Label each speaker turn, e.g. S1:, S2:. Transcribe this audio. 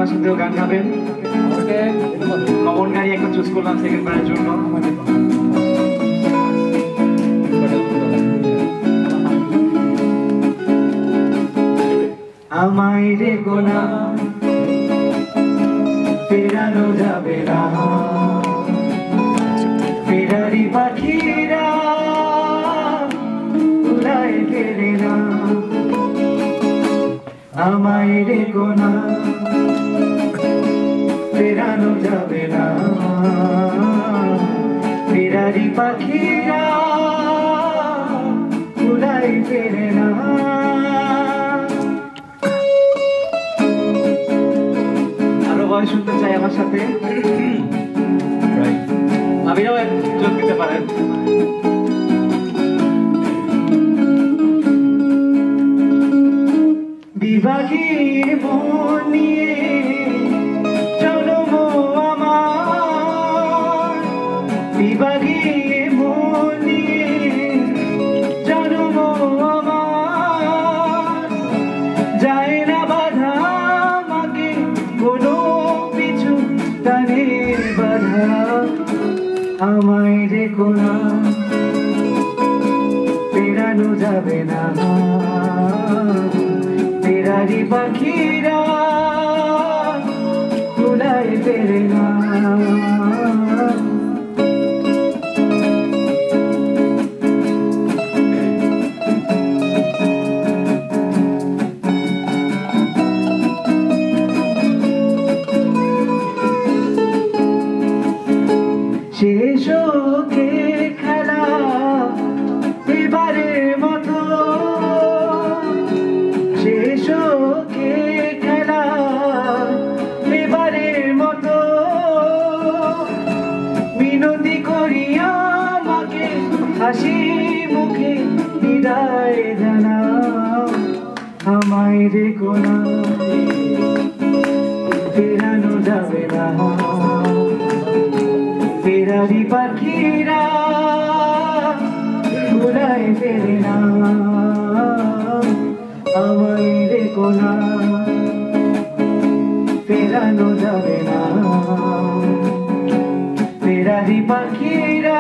S1: আমার সাথেও গান গাবেন। কমন গাড়ি একটা চুজ করলাম সেকেন্ড বারের জন্য। আমায় রেখো না, ফেরানো যাবে না, ফেরারি পাখিরা উড়ায় ফেরে না। আমায় রেখো না, ফেরানো যাবে না, ফেরারি পাখিরা উড়ায় ফেরে না। আরো ভয় শুনতে চাই আমার সাথে, আপনিও যোগ দিতে পারেন। বিভাগীর মন নিয়ে জন্ম আমার, বিভাগীর মন নিয়ে জন্ম আমার, যায় না বাধা আমাকে কোনো পিছু টানের বাধা। আমায় রেখো না, ফেরানো যাবে না, ফেরারি পাখিরা উড়ায় ফেরে না। শেষ কে খেলা এবারের মতো, শেষ কে খেলা এবারের মতো, মিনতি করি আমাকে হাসি মুখে বিদায় জানাও। আমায় রেখো না, ফেরানো যাবে না, ফেরারি পাখিরা উড়ায় ফেরে না। আমায় রেখো না, ফেরানো যাবে না, ফেরারি পাখিরা